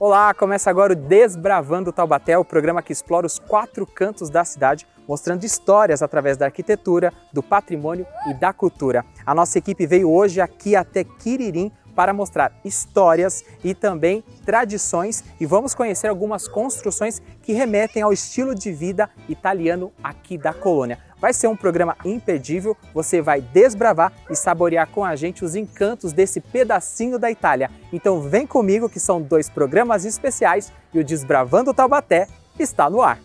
Olá, começa agora o Desbravando Taubaté, o programa que explora os 4 cantos da cidade, mostrando histórias através da arquitetura, do patrimônio e da cultura. A nossa equipe veio hoje aqui até Quiririm para mostrar histórias e também tradições e vamos conhecer algumas construções que remetem ao estilo de vida italiano aqui da colônia. Vai ser um programa imperdível, você vai desbravar e saborear com a gente os encantos desse pedacinho da Itália. Então vem comigo que são 2 programas especiais e o Desbravando Taubaté está no ar.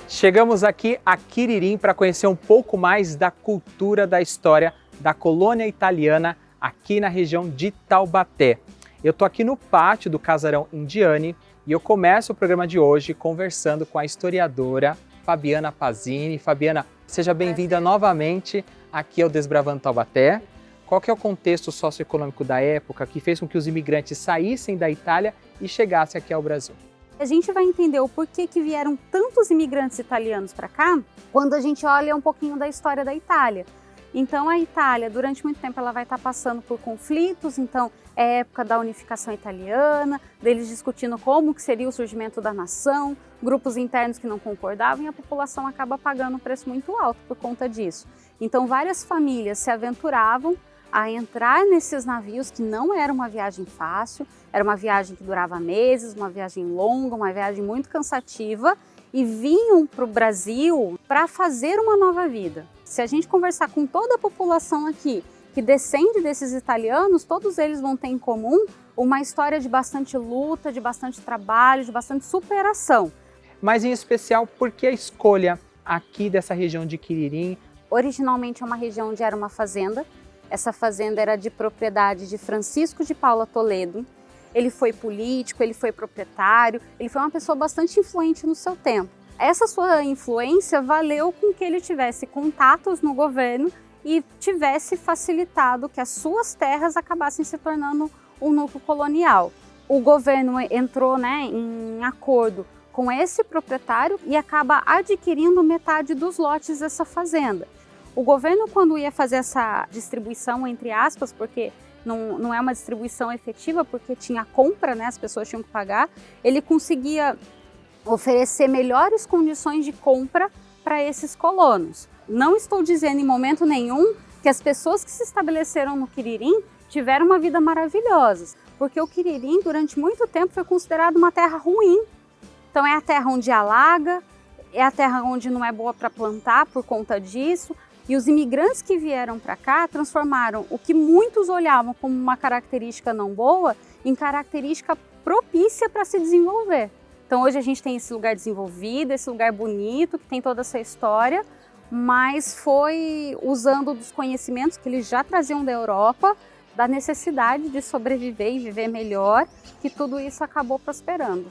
Chegamos aqui a Quiririm para conhecer um pouco mais da cultura, da história da colônia italiana aqui na região de Taubaté. Eu estou aqui no pátio do Casarão Indiani e eu começo o programa de hoje conversando com a historiadora Fabiana Pasini. Fabiana, seja bem-vinda novamente aqui ao Desbravando Taubaté. Qual que é o contexto socioeconômico da época que fez com que os imigrantes saíssem da Itália e chegassem aqui ao Brasil? A gente vai entender o porquê que vieram tantos imigrantes italianos para cá quando a gente olha um pouquinho da história da Itália. Então a Itália, durante muito tempo, ela vai estar passando por conflitos, então é a época da unificação italiana, deles discutindo como que seria o surgimento da nação, grupos internos que não concordavam e a população acaba pagando um preço muito alto por conta disso. Então várias famílias se aventuravam a entrar nesses navios, que não era uma viagem fácil, era uma viagem que durava meses, uma viagem longa, uma viagem muito cansativa, e vinham para o Brasil para fazer uma nova vida. Se a gente conversar com toda a população aqui, que descende desses italianos, todos eles vão ter em comum uma história de bastante luta, de bastante trabalho, de bastante superação. Mas em especial, por que a escolha aqui dessa região de Quiririm? Originalmente é uma região onde era uma fazenda. Essa fazenda era de propriedade de Francisco de Paula Toledo. Ele foi político, ele foi proprietário, ele foi uma pessoa bastante influente no seu tempo. Essa sua influência valeu com que ele tivesse contatos no governo e tivesse facilitado que as suas terras acabassem se tornando um núcleo colonial. O governo entrou, em acordo com esse proprietário e acaba adquirindo metade dos lotes dessa fazenda. O governo, quando ia fazer essa distribuição, entre aspas, porque não é uma distribuição efetiva, porque tinha compra, as pessoas tinham que pagar, ele conseguia oferecer melhores condições de compra para esses colonos. Não estou dizendo em momento nenhum que as pessoas que se estabeleceram no Quiririm tiveram uma vida maravilhosa, porque o Quiririm, durante muito tempo, foi considerado uma terra ruim. Então é a terra onde alaga, é a terra onde não é boa para plantar por conta disso. E os imigrantes que vieram para cá transformaram o que muitos olhavam como uma característica não boa em característica propícia para se desenvolver. Então hoje a gente tem esse lugar desenvolvido, esse lugar bonito, que tem toda essa história, mas foi usando dos conhecimentos que eles já traziam da Europa, da necessidade de sobreviver e viver melhor, que tudo isso acabou prosperando.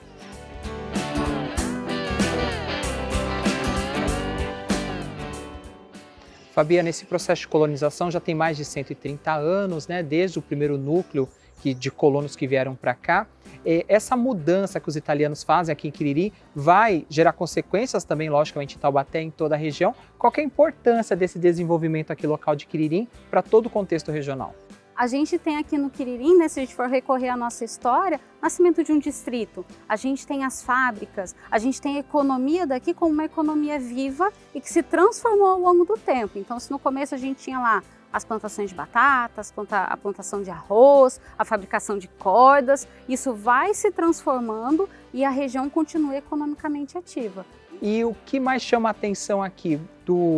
Fabiana, esse processo de colonização já tem mais de 130 anos, desde o primeiro núcleo de colonos que vieram para cá. Essa mudança que os italianos fazem aqui em Quiririm vai gerar consequências também, logicamente, em Taubaté, em toda a região. Qual que é a importância desse desenvolvimento aqui local de Quiririm para todo o contexto regional? A gente tem aqui no Quiririm, se a gente for recorrer à nossa história, nascimento de um distrito. A gente tem as fábricas, a gente tem a economia daqui como uma economia viva e que se transformou ao longo do tempo. Então, se no começo a gente tinha lá as plantações de batatas, a plantação de arroz, a fabricação de cordas, isso vai se transformando e a região continua economicamente ativa. E o que mais chama a atenção aqui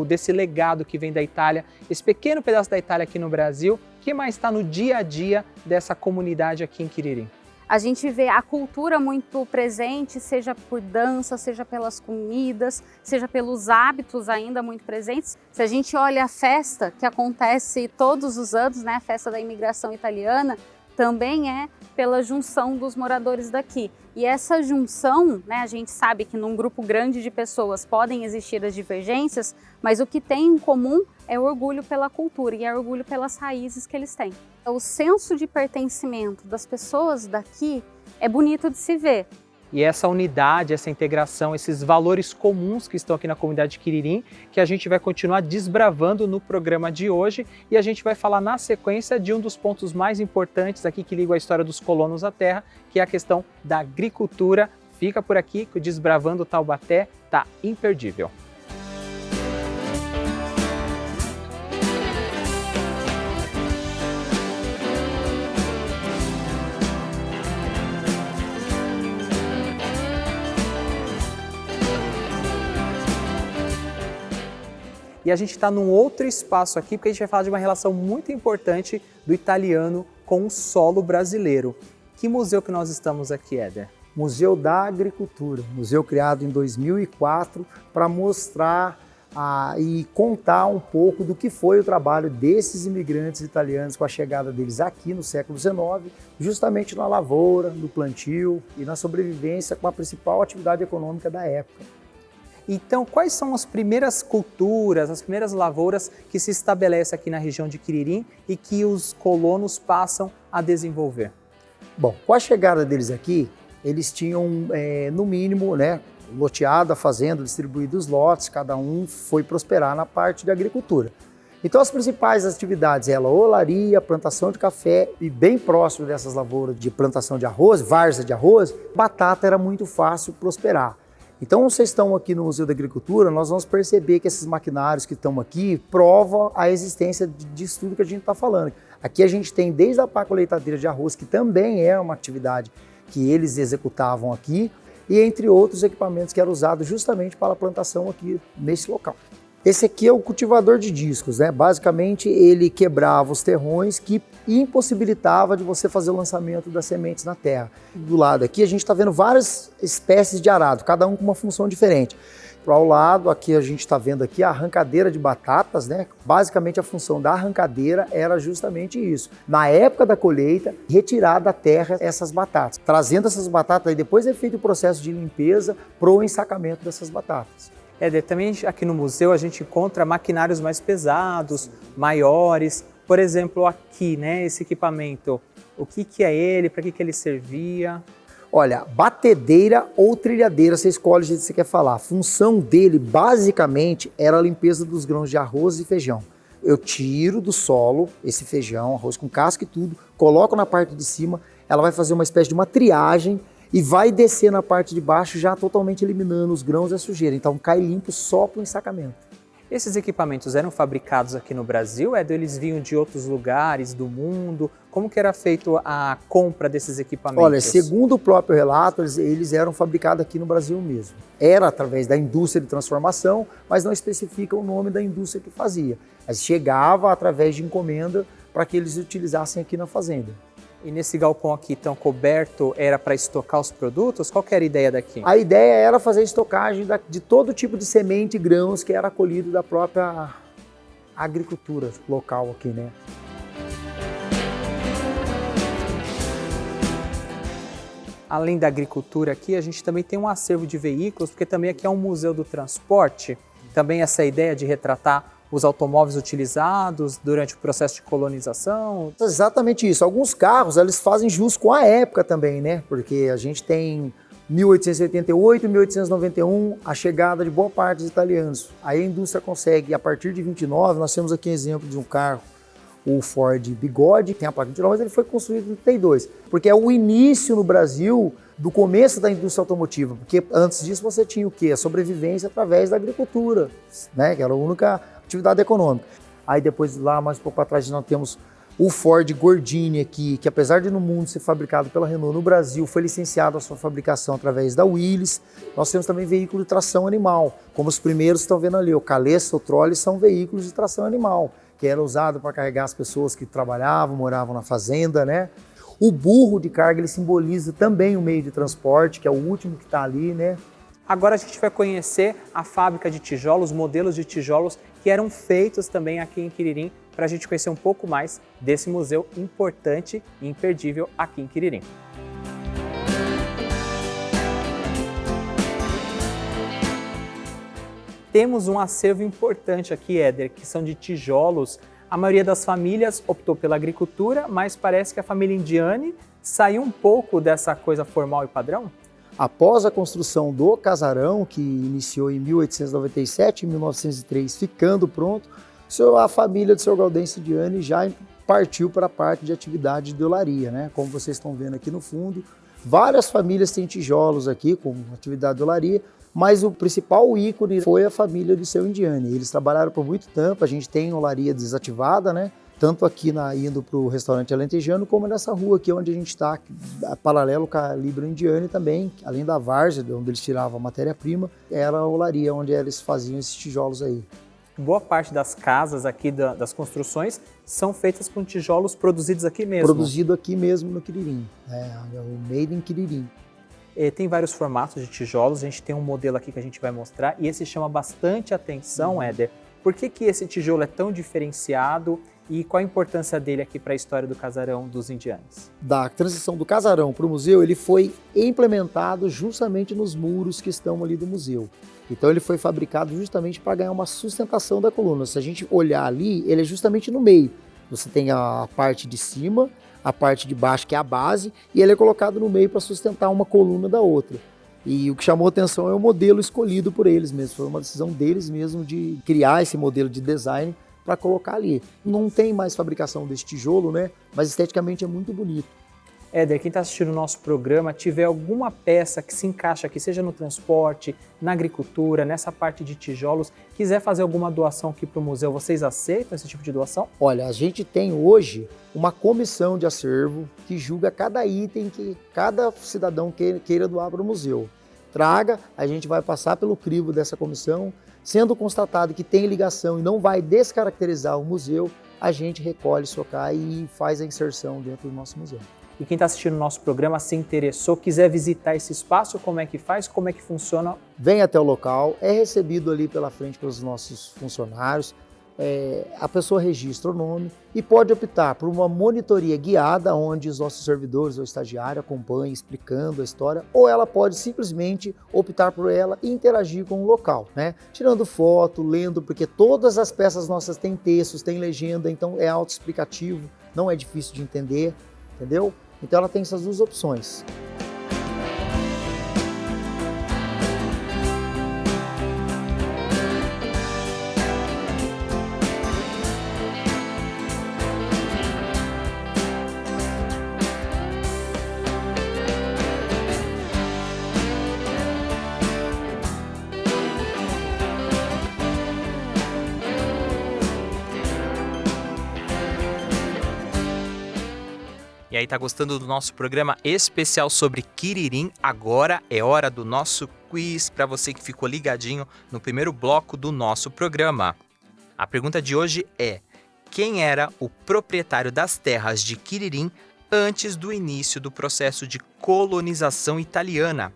desse legado que vem da Itália, esse pequeno pedaço da Itália aqui no Brasil, o que mais está no dia a dia dessa comunidade aqui em Quiririm? A gente vê a cultura muito presente, seja por dança, seja pelas comidas, seja pelos hábitos ainda muito presentes. Se a gente olha a festa que acontece todos os anos, né, a festa da imigração italiana, também é pela junção dos moradores daqui. E essa junção, né, a gente sabe que num grupo grande de pessoas podem existir as divergências, mas o que tem em comum é o orgulho pela cultura e é o orgulho pelas raízes que eles têm. O senso de pertencimento das pessoas daqui é bonito de se ver. E essa unidade, essa integração, esses valores comuns que estão aqui na comunidade de Quiririm, que a gente vai continuar desbravando no programa de hoje, e a gente vai falar na sequência de um dos pontos mais importantes aqui que liga a história dos colonos à terra, que é a questão da agricultura. Fica por aqui que o Desbravando Taubaté tá imperdível. E a gente está num outro espaço aqui, porque a gente vai falar de uma relação muito importante do italiano com o solo brasileiro. Que museu que nós estamos aqui, Éder? Museu da Agricultura, museu criado em 2004 para mostrar e contar um pouco do que foi o trabalho desses imigrantes italianos com a chegada deles aqui no século XIX, justamente na lavoura, no plantio e na sobrevivência com a principal atividade econômica da época. Então, quais são as primeiras culturas, as primeiras lavouras que se estabelecem aqui na região de Quiririm e que os colonos passam a desenvolver? Bom, com a chegada deles aqui, eles tinham, no mínimo, né, loteado a fazenda, distribuído os lotes, cada um foi prosperar na parte de agricultura. Então, as principais atividades eram olaria, plantação de café e bem próximo dessas lavouras de plantação de arroz, várzea de arroz, batata era muito fácil prosperar. Então, vocês estão aqui no Museu da Agricultura, nós vamos perceber que esses maquinários que estão aqui provam a existência disso tudo que a gente está falando. Aqui a gente tem desde a pá colheitadeira de arroz, que também é uma atividade que eles executavam aqui, e entre outros equipamentos que eram usados justamente para a plantação aqui nesse local. Esse aqui é o cultivador de discos, né? Basicamente ele quebrava os terrões que impossibilitava de você fazer o lançamento das sementes na terra. Do lado aqui a gente está vendo várias espécies de arado, cada um com uma função diferente. Ao lado aqui a gente está vendo aqui a arrancadeira de batatas, né? Basicamente a função da arrancadeira era justamente isso. Na época da colheita, retirar da terra essas batatas. Trazendo essas batatas, e depois é feito o processo de limpeza para o ensacamento dessas batatas. Éder, também aqui no museu a gente encontra maquinários mais pesados, maiores. Por exemplo, aqui, né, esse equipamento, o que é ele, para que ele servia? Olha, batedeira ou trilhadeira, você escolhe o jeito que você quer falar. A função dele, basicamente, era a limpeza dos grãos de arroz e feijão. Eu tiro do solo esse feijão, arroz com casca e tudo, coloco na parte de cima, ela vai fazer uma espécie de uma triagem e vai descer na parte de baixo já totalmente eliminando os grãos e a sujeira. Então cai limpo só para o ensacamento. Esses equipamentos eram fabricados aqui no Brasil? Eles vinham de outros lugares do mundo? Como que era feita a compra desses equipamentos? Olha, segundo o próprio relato, eles eram fabricados aqui no Brasil mesmo. Era através da indústria de transformação, mas não especifica o nome da indústria que fazia. Mas chegava através de encomenda para que eles utilizassem aqui na fazenda. E nesse galpão aqui tão coberto, era para estocar os produtos? Qual que era a ideia daqui? A ideia era fazer estocagem de todo tipo de semente e grãos que era colhido da própria agricultura local aqui, né? Além da agricultura aqui, a gente também tem um acervo de veículos, porque também aqui é um museu do transporte. Também essa ideia de retratar os automóveis utilizados durante o processo de colonização? Exatamente isso. Alguns carros, eles fazem jus com a época também, né? Porque a gente tem 1888, 1891, a chegada de boa parte dos italianos. Aí a indústria consegue, a partir de 29, nós temos aqui um exemplo de um carro, o Ford Bigode, tem a placa de 29, mas ele foi construído em 32. Porque é o início no Brasil do começo da indústria automotiva, porque antes disso você tinha o quê? A sobrevivência através da agricultura, né? Que era a única atividade econômica. Aí depois lá mais um pouco para trás nós temos o Ford Gordini aqui, que apesar de no mundo ser fabricado pela Renault, no Brasil foi licenciado a sua fabricação através da Willys. Nós temos também veículos de tração animal, como os primeiros que estão vendo ali, o Calessa, o Trolley, são veículos de tração animal, que era usado para carregar as pessoas que trabalhavam, moravam na fazenda, né? O burro de carga, ele simboliza também o meio de transporte, que é o último que está ali, né? Agora a gente vai conhecer a fábrica de tijolos, modelos de tijolos que eram feitos também aqui em Quiririm, para a gente conhecer um pouco mais desse museu importante e imperdível aqui em Quiririm. Temos um acervo importante aqui, Éder, que são de tijolos. A maioria das famílias optou pela agricultura, mas parece que a família Indiani saiu um pouco dessa coisa formal e padrão? Após a construção do casarão, que iniciou em 1897 e 1903, ficando pronto, a família do Sr. Gaudêncio Indiani já partiu para a parte de atividade de olaria, né? Como vocês estão vendo aqui no fundo, várias famílias têm tijolos aqui como atividade de olaria, mas o principal ícone foi a família do Sr. Indiani. Eles trabalharam por muito tempo, a gente tem olaria desativada, né? Tanto aqui indo para o restaurante alentejano, como nessa rua aqui onde a gente está, paralelo com a Libra Indiani também, além da várzea, onde eles tiravam a matéria-prima, era a olaria onde eles faziam esses tijolos aí. Boa parte das casas aqui, das construções, são feitas com tijolos produzidos aqui mesmo. Produzido aqui mesmo no Quiririm, é o Made in Quiririm. Tem vários formatos de tijolos, a gente tem um modelo aqui que a gente vai mostrar e esse chama bastante atenção, Éder. Por que esse tijolo é tão diferenciado e qual a importância dele aqui para a história do casarão dos indianos? Da transição do casarão para o museu, ele foi implementado justamente nos muros que estão ali do museu. Então ele foi fabricado justamente para ganhar uma sustentação da coluna. Se a gente olhar ali, ele é justamente no meio. Você tem a parte de cima, a parte de baixo que é a base, e ele é colocado no meio para sustentar uma coluna da outra. E o que chamou atenção é o modelo escolhido por eles mesmos. Foi uma decisão deles mesmo de criar esse modelo de design para colocar ali. Não tem mais fabricação desse tijolo, né? Mas esteticamente é muito bonito. Éder, quem está assistindo o nosso programa, tiver alguma peça que se encaixa aqui, seja no transporte, na agricultura, nessa parte de tijolos, quiser fazer alguma doação aqui para o museu, vocês aceitam esse tipo de doação? Olha, a gente tem hoje uma comissão de acervo que julga cada item que cada cidadão queira doar para o museu. Traga, a gente vai passar pelo crivo dessa comissão, sendo constatado que tem ligação e não vai descaracterizar o museu, a gente recolhe isso cá e faz a inserção dentro do nosso museu. E quem está assistindo o nosso programa se interessou, quiser visitar esse espaço, como é que faz, como é que funciona? Vem até o local, é recebido ali pela frente pelos nossos funcionários, a pessoa registra o nome e pode optar por uma monitoria guiada, onde os nossos servidores ou estagiário acompanham explicando a história, ou ela pode simplesmente optar por ela e interagir com o local, né? Tirando foto, lendo, porque todas as peças nossas têm textos, têm legenda, então é autoexplicativo, não é difícil de entender, entendeu? Então ela tem essas duas opções. E aí, tá gostando do nosso programa especial sobre Quiririm? Agora é hora do nosso quiz para você que ficou ligadinho no primeiro bloco do nosso programa. A pergunta de hoje é: quem era o proprietário das terras de Quiririm antes do início do processo de colonização italiana?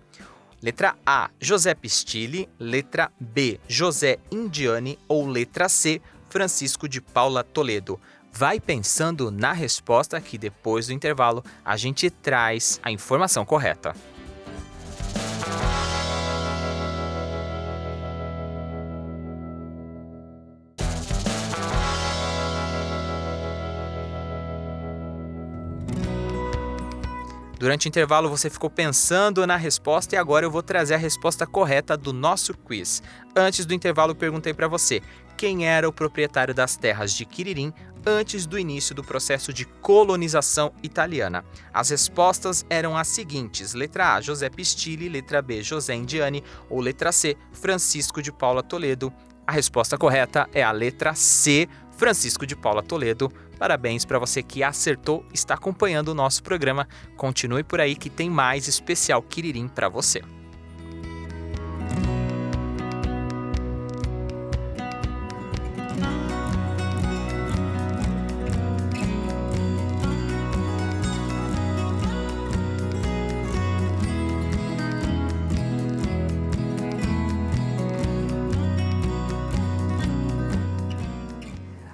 Letra A, José Pistilli, letra B, José Indiani ou letra C, Francisco de Paula Toledo? Vai pensando na resposta que depois do intervalo a gente traz a informação correta. Durante o intervalo você ficou pensando na resposta e agora eu vou trazer a resposta correta do nosso quiz. Antes do intervalo eu perguntei para você, quem era o proprietário das terras de Quiririm antes do início do processo de colonização italiana? As respostas eram as seguintes: letra A, José Pistilli, letra B, José Indiani ou letra C, Francisco de Paula Toledo. A resposta correta é a letra C, Francisco de Paula Toledo. Parabéns para você que acertou, está acompanhando o nosso programa. Continue por aí que tem mais especial Quiririm para você.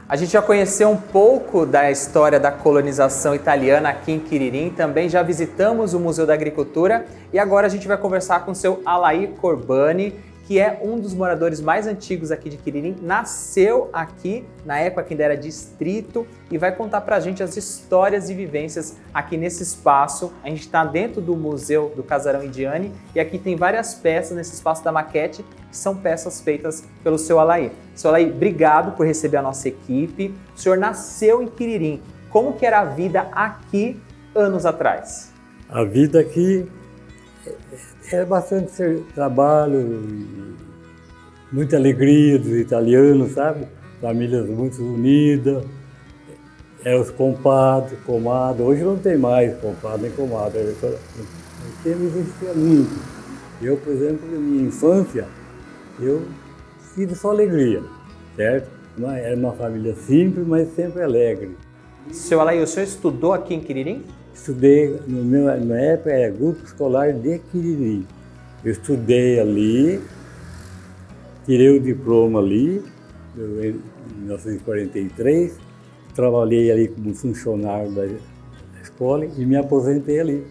A gente já conheceu um pouco da história da colonização italiana aqui em Quiririm, também já visitamos o Museu da Agricultura e agora a gente vai conversar com o seu Alair Corbani, que é um dos moradores mais antigos aqui de Quiririm, nasceu aqui na época que ainda era distrito e vai contar pra gente as histórias e vivências aqui nesse espaço. A gente está dentro do Museu do Casarão Indiane e aqui tem várias peças nesse espaço da maquete, que são peças feitas pelo seu Alair. Seu Alair, obrigado por receber a nossa equipe. O senhor nasceu em Quiririm. Como que era a vida aqui anos atrás? A vida aqui era bastante trabalho, muita alegria dos italianos, sabe? Famílias muito unidas, os compadres, comadres. Hoje não tem mais compadre nem comadre, sempre existia muito. Eu, por exemplo, na minha infância, eu tive só alegria, certo? Era uma família simples, mas sempre alegre. Seu Alair, o senhor estudou aqui em Quiririm? Estudei, na época era Grupo Escolar de Quiririm. Eu estudei ali, tirei o diploma ali, em 1943, trabalhei ali como funcionário da escola e me aposentei ali.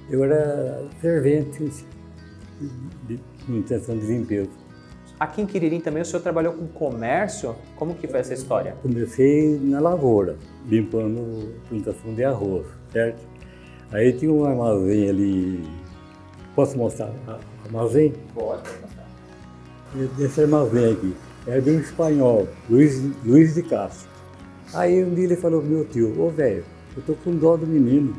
Eu era servente de manutenção de limpeza. Aqui em Quiririm também o senhor trabalhou com comércio? Como que foi essa história? Comecei na lavoura, limpando plantação de arroz, certo? Aí tinha um armazém ali. Posso mostrar o armazém? Pode mostrar. Esse armazém aqui era de um espanhol, Luiz de Castro. Aí um dia ele falou pro meu tio: ô velho, eu tô com dó do menino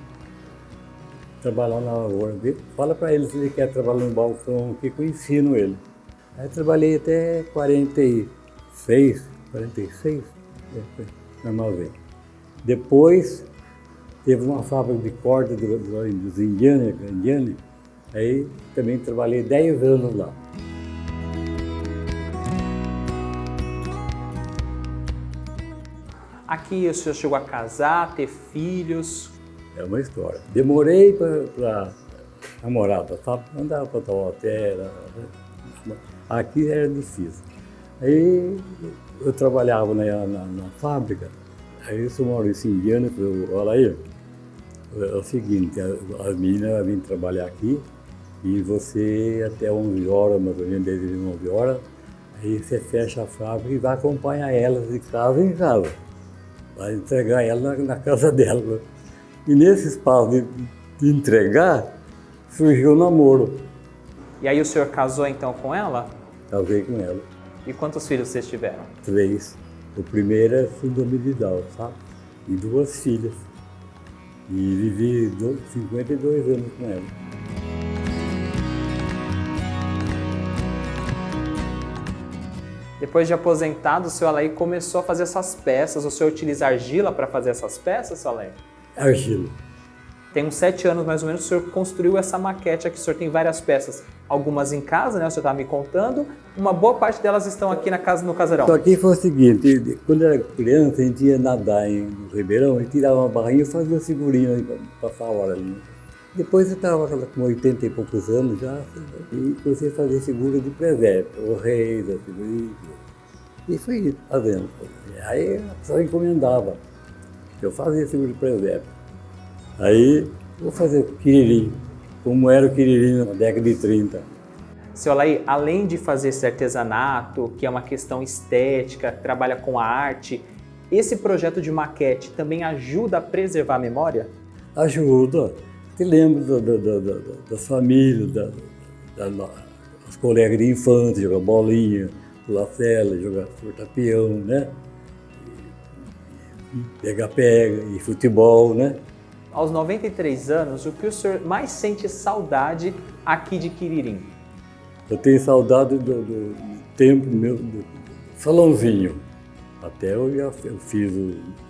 trabalhar na lavoura. Fala para ele se ele quer trabalhar no balcão aqui, que eu ensino ele. Aí trabalhei até 46 no armazém. Depois teve uma fábrica de corda dos indianos, aí também trabalhei 10 anos lá. Aqui o senhor chegou a casar, ter filhos? É uma história. Demorei para namorar, sabe? Andava para Taubaté, aqui era difícil. Aí eu trabalhava na fábrica, aí o senhor Maurício Indiano falou: olha aí, é o seguinte, as meninas vêm trabalhar aqui e você até 11 horas, mais ou menos, 10 e 11 horas, aí você fecha a fábrica e vai acompanhar elas de casa em casa. Vai entregar ela na casa dela. E nesse espaço de entregar, surgiu o namoro. E aí o senhor casou então com ela? Casei com ela. E quantos filhos vocês tiveram? 3. O primeiro é síndrome de Down, sabe? E 2 filhas. E vivi 52 anos com ela. Depois de aposentado, o seu Alair começou a fazer essas peças. O senhor utiliza argila para fazer essas peças, seu Alair? Argila. Tem uns 7 anos mais ou menos, o senhor construiu essa maquete aqui. O senhor tem várias peças, algumas em casa, né? O senhor estava me contando. Uma boa parte delas estão aqui na casa, no casarão. Só que foi o seguinte, quando eu era criança, a gente ia nadar no Ribeirão, a gente tirava uma barrinha e fazia figurinha para passar a hora ali. Depois eu estava com 80 e poucos anos já, e comecei a fazer figura de presépio, o rei da figurinha. E fui fazendo. Aí só encomendava. Eu fazia figura de presépio. Aí vou fazer o Quiririm, como era o Quiririm na década de 30. Seu Alair, além de fazer esse artesanato, que é uma questão estética, trabalha com a arte, esse projeto de maquete também ajuda a preservar a memória? Ajuda. Te lembro das famílias, das colegas de infância, jogar bolinha, pular cela, jogar fortapião, né? Pega-pega e futebol, né? Aos 93 anos, o que o senhor mais sente saudade aqui de Quiririm? Eu tenho saudade do tempo meu, do salãozinho. Até eu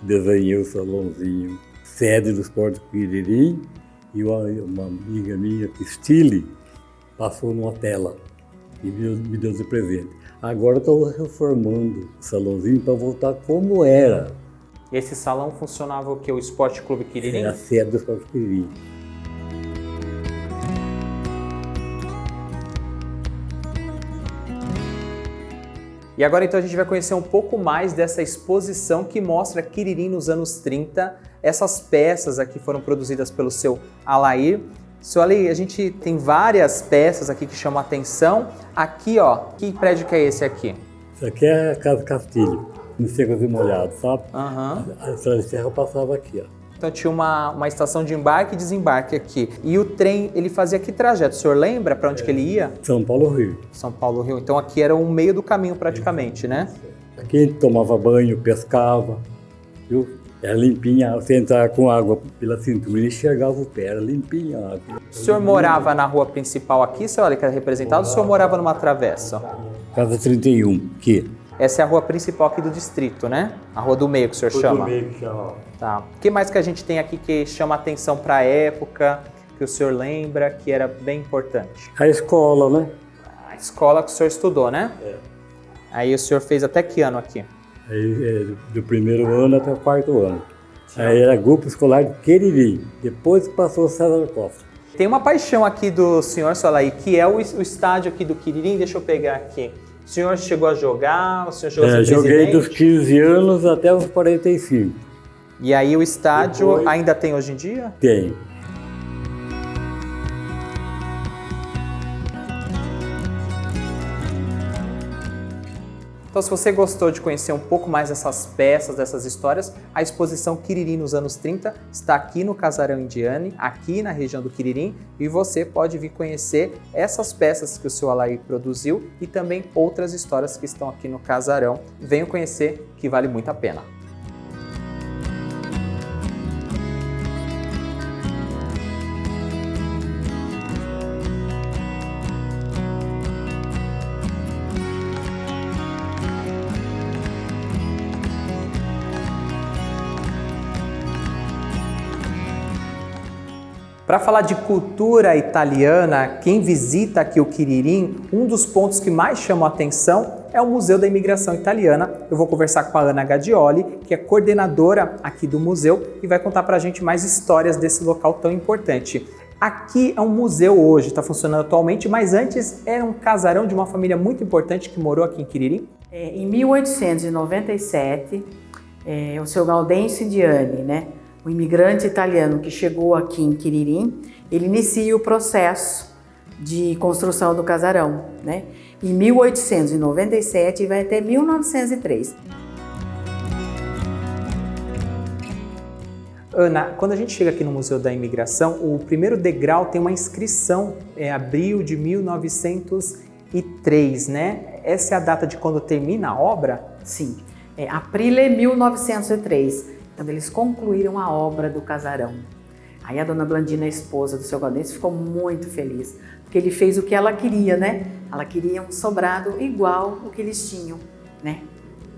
desenhei o salãozinho, sede do Esporte Quiririm. E uma amiga minha, Stile, passou numa tela e me deu de presente. Agora estou reformando o salãozinho para voltar como era. Esse salão funcionava o quê? O Esporte Clube Quiririm? É a sede do Esporte Quiririm. E E agora então a gente vai conhecer um pouco mais dessa exposição que mostra Quiririm nos anos 30. Essas peças aqui foram produzidas pelo seu Alair. Seu Alair, a gente tem várias peças aqui que chamam a atenção. Aqui, ó, que prédio que é esse aqui? Isso aqui é a Casa Castilho, no Secos e Molhados, sabe? Aham. A estrada de ferro passava aqui, ó. Então tinha uma estação de embarque e desembarque aqui. E o trem, ele fazia que trajeto? O senhor lembra para onde que ele ia? São Paulo, Rio. São Paulo, Rio. Então aqui era o meio do caminho praticamente, né? Aqui a gente tomava banho, pescava, viu? Era limpinha, você entrava com água pela cintura e enxergava o pé, era limpinha a água. O senhor morava na rua principal aqui, seu Alair, que era representado, ou o senhor morava numa travessa? Casa 31, aqui. Essa é a rua principal aqui do distrito, né? A rua do meio que o senhor chama. Do meio que chama. Tá. O que mais que a gente tem aqui que chama atenção para a época, que o senhor lembra que era bem importante? A escola, né? A escola que o senhor estudou, né? É. Aí o senhor fez até que ano aqui? Aí, do primeiro ano até o quarto ano. Aí era grupo escolar de Quiririm, depois que passou o César Costa. Tem uma paixão aqui do senhor, seu Alair, que é o estádio aqui do Quiririm. Deixa eu pegar aqui. O senhor chegou a jogar? O senhor chegou a ser Joguei presidente? dos 15 anos até os 45. E aí o estádio Depois... ainda tem hoje em dia? Tem. Então, se você gostou de conhecer um pouco mais dessas peças, dessas histórias, a exposição Quiririm nos anos 30 está aqui no Casarão Indiane, aqui na região do Quiririm, e você pode vir conhecer essas peças que o seu Alair produziu e também outras histórias que estão aqui no Casarão. Venham conhecer, que vale muito a pena. Para falar de cultura italiana, quem visita aqui o Quiririm, um dos pontos que mais chama a atenção é o Museu da Imigração Italiana. Eu vou conversar com a Ana Gadioli, que é coordenadora aqui do museu e vai contar para a gente mais histórias desse local tão importante. Aqui é um museu hoje, está funcionando atualmente, mas antes era um casarão de uma família muito importante que morou aqui em Quiririm. Em 1897, o seu Gaudêncio Indiani, né? O imigrante italiano que chegou aqui em Quiririm, ele inicia o processo de construção do casarão, né? Em 1897 e vai até 1903. Ana, quando a gente chega aqui no Museu da Imigração, o primeiro degrau tem uma inscrição, abril de 1903, né? Essa é a data de quando termina a obra? Sim, Aprile 1903. Quando eles concluíram a obra do casarão. Aí a dona Blandina, a esposa do seu Gaudêncio, ficou muito feliz, porque ele fez o que ela queria, né? Ela queria um sobrado igual o que eles tinham, né?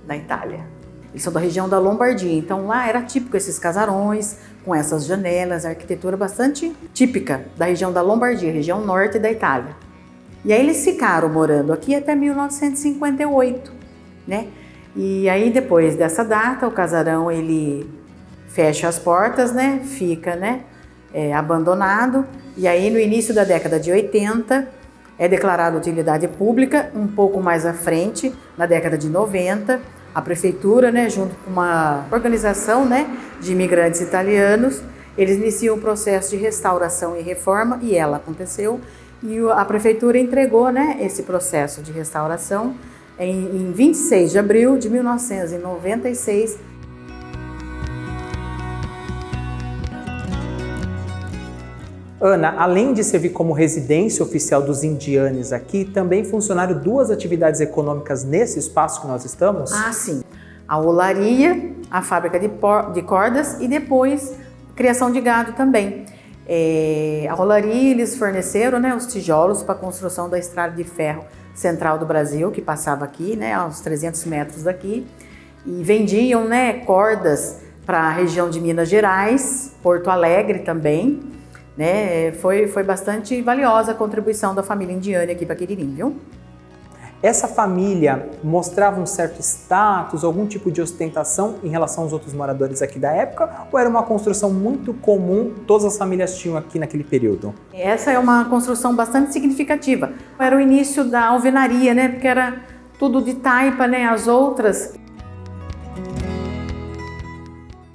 Na Itália. Eles são da região da Lombardia, então lá era típico esses casarões, com essas janelas, arquitetura bastante típica da região da Lombardia, região norte da Itália. E aí eles ficaram morando aqui até 1958, né? E aí depois dessa data o casarão ele fecha as portas, né? Fica, né? Abandonado. E aí no início da década de 80 é declarado utilidade pública. Um pouco mais à frente, na década de 90, a prefeitura, né? Junto com uma organização, né? De imigrantes italianos, eles iniciam o processo de restauração e reforma e ela aconteceu. E a prefeitura entregou, né? Esse processo de restauração em 26 de abril de 1996. Ana, além de servir como residência oficial dos indianos aqui, também funcionaram duas atividades econômicas nesse espaço que nós estamos? Ah, sim. A olaria, a fábrica de cordas e depois criação de gado também. A olaria, eles forneceram, né, os tijolos para a construção da estrada de ferro central do Brasil, que passava aqui, né, a uns 300 metros daqui, e vendiam, né, cordas para a região de Minas Gerais, Porto Alegre também, né, foi bastante valiosa a contribuição da família Indiani aqui para Quiririm, viu? Essa família mostrava um certo status, algum tipo de ostentação em relação aos outros moradores aqui da época, ou era uma construção muito comum, todas as famílias tinham aqui naquele período? Essa é uma construção bastante significativa. Era o início da alvenaria, né? Porque era tudo de taipa, né? As outras,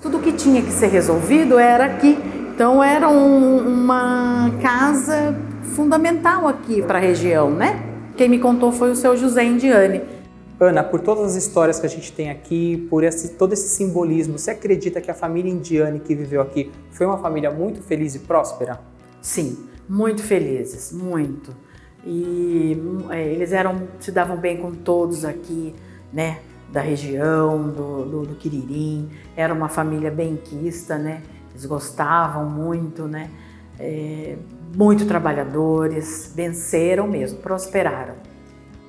tudo que tinha que ser resolvido era aqui. Então era uma casa fundamental aqui para a região, né? Quem me contou foi o seu José Indiani. Ana, por todas as histórias que a gente tem aqui, por todo esse simbolismo, você acredita que a família Indiani que viveu aqui foi uma família muito feliz e próspera? Sim, muito felizes, muito. E eles se davam bem com todos aqui, né? Da região, do Quiririm. Era uma família benquista, né? Eles gostavam muito, né? Muito trabalhadores, venceram mesmo, prosperaram.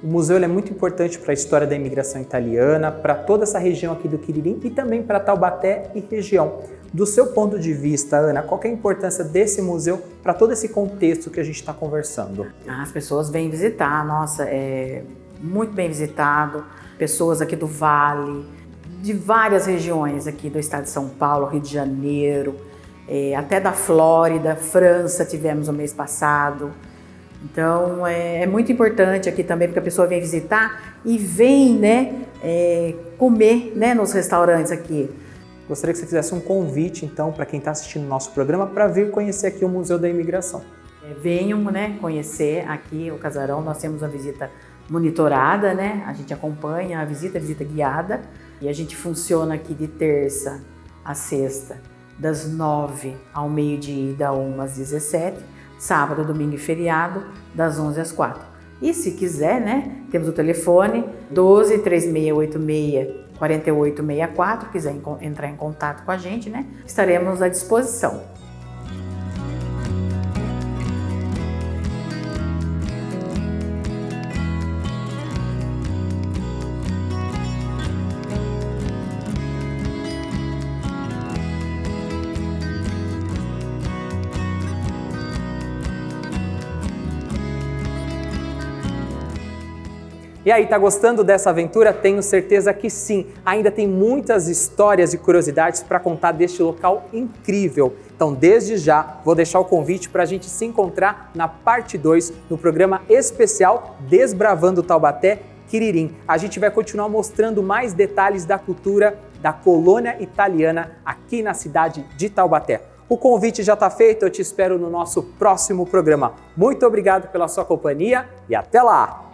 O museu é muito importante para a história da imigração italiana, para toda essa região aqui do Quiririm e também para Taubaté e região. Do seu ponto de vista, Ana, qual que é a importância desse museu para todo esse contexto que a gente está conversando? As pessoas vêm visitar, nossa, é muito bem visitado. Pessoas aqui do Vale, de várias regiões aqui do estado de São Paulo, Rio de Janeiro, até da Flórida, França tivemos no mês passado. Então é muito importante aqui também, porque a pessoa vem visitar e vem, né, comer, né, nos restaurantes aqui. Gostaria que você fizesse um convite, então, para quem está assistindo o nosso programa, para vir conhecer aqui o Museu da Imigração. Venham, né, conhecer aqui o casarão. Nós temos a visita monitorada, né? A gente acompanha a visita guiada, e a gente funciona aqui de terça a sexta, das 9 ao meio-dia e da 1 às 17, sábado, domingo e feriado, das 11 às 4. E se quiser, né, temos o telefone 12 3686 4864, quiser entrar em contato com a gente, né, estaremos à disposição. E aí, tá gostando dessa aventura? Tenho certeza que sim. Ainda tem muitas histórias e curiosidades para contar deste local incrível. Então, desde já, vou deixar o convite para a gente se encontrar na parte 2 no programa especial Desbravando Taubaté Quiririm. A gente vai continuar mostrando mais detalhes da cultura da colônia italiana aqui na cidade de Taubaté. O convite já está feito, eu te espero no nosso próximo programa. Muito obrigado pela sua companhia e até lá!